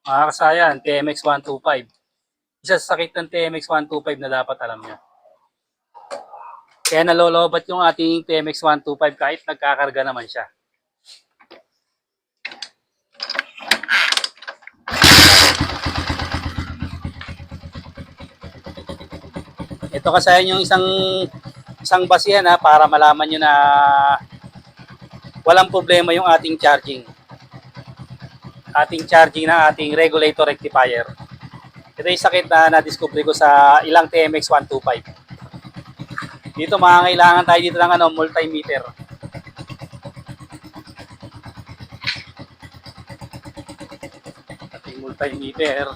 Mga kasayan, TMX125. Isa sa sakit ng TMX125 na dapat alam nyo. Kaya nalolobat yung ating TMX125 kahit nagkakarga naman siya. Ito kasayan yung isang basihan para malaman nyo na walang problema yung ating charging. Ating charging ng ating regulator rectifier. Ito yung sakit na na-discover ko sa ilang TMX125. Dito makakailangan tayo dito ng multimeter. Ating multimeter.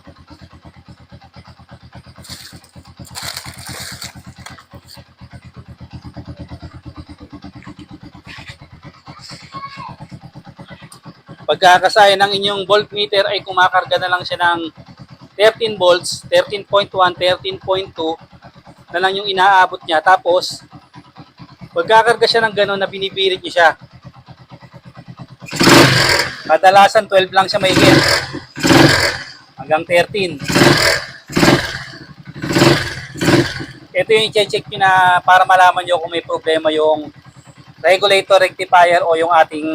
Pagkakasaya ng inyong voltmeter ay kumakarga na lang siya ng 13 volts, 13.1, 13.2 na lang yung inaabot niya. Tapos, pagkakarga siya ng gano'n na binibirit niyo siya. Kadalasan 12 lang siya mahigit. Hanggang 13. Ito yung i-check nyo na para malaman nyo kung may problema yung regulator rectifier o yung ating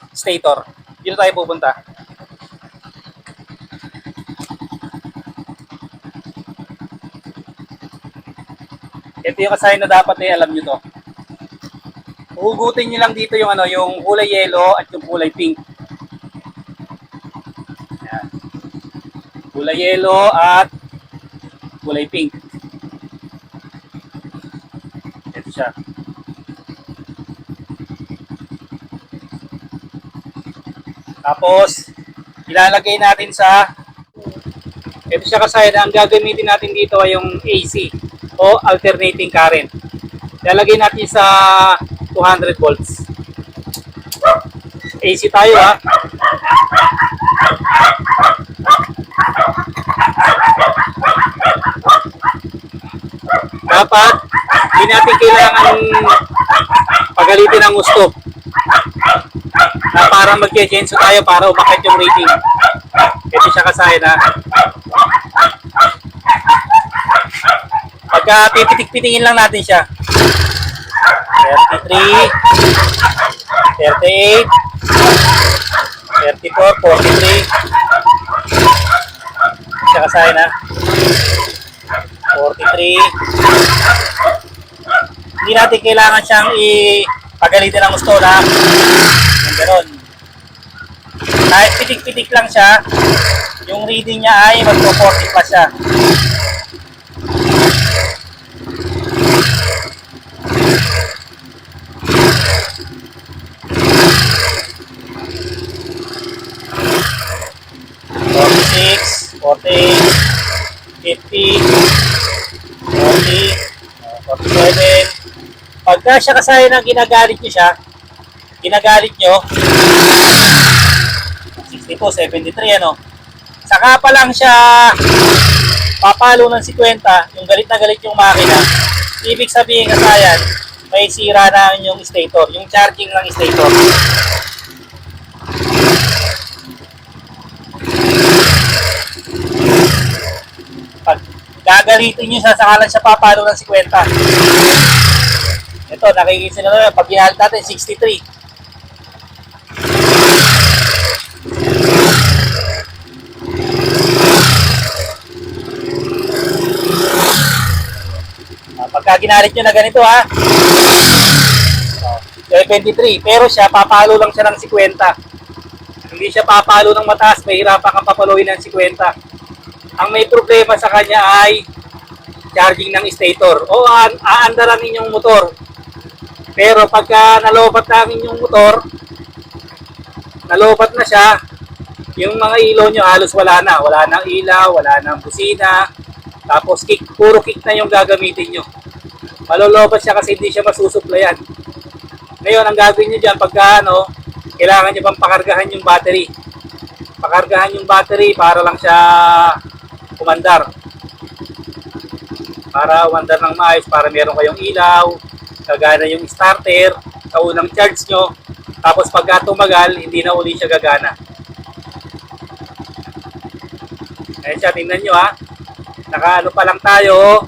stator. Dito tayo pupunta. Ito yung kasayan na dapat alam nyo to. Hugutin nyo lang dito yung yung kulay yellow at yung kulay pink. Ayan. Kulay yellow at kulay pink. Ito siya. Tapos, ilalagay natin sa ito siya kasayan. Ang gagamitin natin dito ay yung AC o alternating current. Ilalagay natin sa 200 volts. AC tayo Dapat, hindi natin kailangan pagalitin ng gusto na parang mag-change tayo para umakit yung rating. Ito siya kasayan Pagka pipitik-pitingin lang natin siya. 33, 38, 34, 43. Siya kasayan 43. Hindi natin kailangan siyang ipagalitin ng gusto na yung gano'n. Kahit pitik-pitik lang siya, yung reading niya ay mag-40 pa siya. Six, 40, 50, 40, 47. Pagka siya kasaya ng ginagalit nyo siya, ginagalit nyo, 62, 73, Saka pa lang siya papalo ng 50, yung galit na galit yung makina. Ibig sabihin kasayan, may sira na yung stator, yung charging ng stator. Pag gagalitin nyo siya, saka lang siya papalo ng 50. Ito, nakikita nyo na, pag ginalit natin, 63. Pagka ginalit nyo na ganito 73. Pero siya, papalo lang siya ng 50. Hindi siya papalo ng mataas, mahirapan kang papaluin ng 50. Ang may problema sa kanya ay charging ng stator o aandaran ninyong motor. Pero pagka nalobat na ang inyong motor, nalobat na siya, yung mga ilaw nyo halos wala na. Wala nang ilaw, wala nang busina. Tapos puro kick na yung gagamitin nyo. Malolobat siya kasi hindi siya masusuplayan. Ngayon, ang gagawin nyo dyan, pagka kailangan nyo bang pakargahan yung battery. Pakargahan yung battery para lang siya umandar. Para umandar ng maayos, para meron kayong ilaw, gagana yung starter, sa unang charge nyo, tapos pagka tumagal, hindi na uli siya gagana. Ayan siya, tingnan nyo ha. Nakaano pa lang tayo.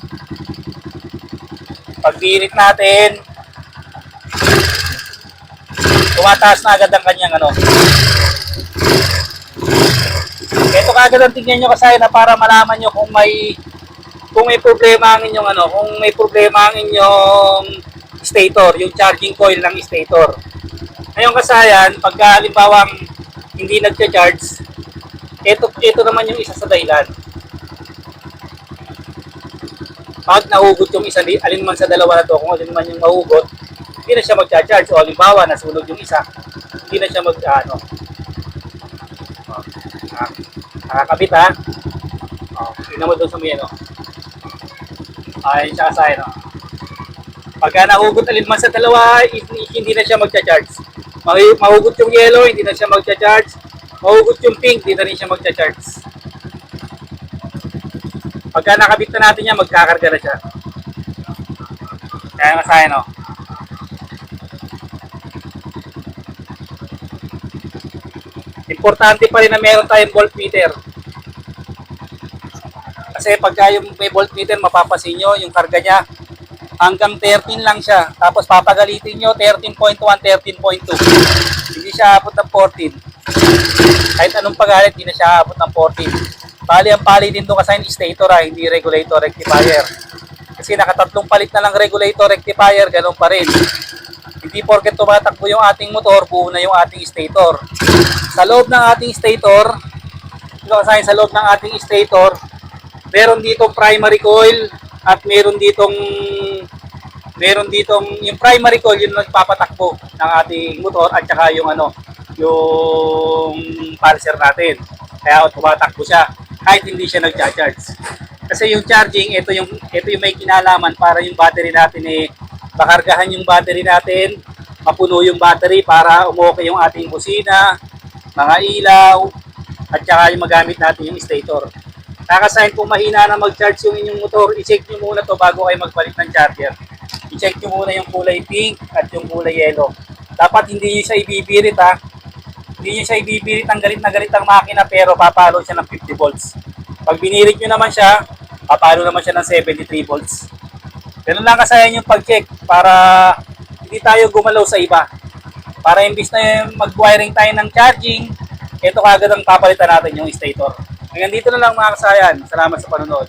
Pagbirit natin, tumataas na agad ang kanyang ano. Ito kagad ang tingnan nyo kasi na para malaman nyo kung may problema ang inyong ano, kung may problema ang inyong stator, yung charging coil ng stator. Ngayon kasayan, pagka halimbawang hindi nagcha-charge, ito naman yung isa sa dahilan. Pag nahugot yung isa, alin man sa dalawa na to, kung alin man yung mahugot, hindi na siya magcha-charge. O halimbawa, nasunog yung isa, hindi na siya mag-ano. Nakakabit ha. Tingnan mo doon sa may ano. Ayun siya kasayan. Pagka nahugot alin man sa dalawa, hindi na siya magcha-charge. Mahugot yung yellow, hindi na siya magcha-charge. Mahugot yung pink, hindi na rin siya magcha-charge. Pagka nakabit na natin yan, magkakarga na siya. Kaya kasayan o. Importante pa rin na meron tayong voltmeter. Kasi pagka yung may voltmeter, mapapasin nyo yung karga niya. Hanggang 13 lang siya. Tapos papagalitin nyo 13.1, 13.2. Hindi siya abot ng 14. Kahit anong pagalit, hindi na siya abot ng 14. Bali, ang pali din doon kasi stator hindi regulator rectifier. Kasi nakatatlong palit na lang regulator rectifier, ganun pa rin. Hindi porket tumatakbo yung ating motor, buo na yung ating stator. Sa loob ng ating stator, sa loob ng ating stator, meron ditong primary coil at meron ditong yung primary coil yung nagpapatakbo ng ating motor at saka yung yung pulser natin. Kaya tumatakbo siya kahit hindi siya nagcha-charge. Kasi yung charging, ito yung may kinalaman para yung battery natin makargahan yung battery natin, mapuno yung battery para umuokay yung ating busina, mga ilaw, at saka yung magamit natin yung stator. Kakasahin kung mahina na mag-charge yung inyong motor, i-check nyo muna to bago kayo magpalit ng charger. I-check nyo muna yung kulay pink at yung kulay yellow. Dapat hindi nyo siya ibibirit ha. Hindi nyo siya ibibirit, ang galit na galit ang makina pero papalo siya ng 50 volts. Pag binirit nyo naman siya, papalo naman siya ng 73 volts. Ganun lang kasayan yung pag-check para hindi tayo gumalaw sa iba. Para imbis na mag-wiring tayo ng charging, ito kagad ang papalitan natin yung stator. Hanggang dito na lang mga kasayan. Salamat sa panonood.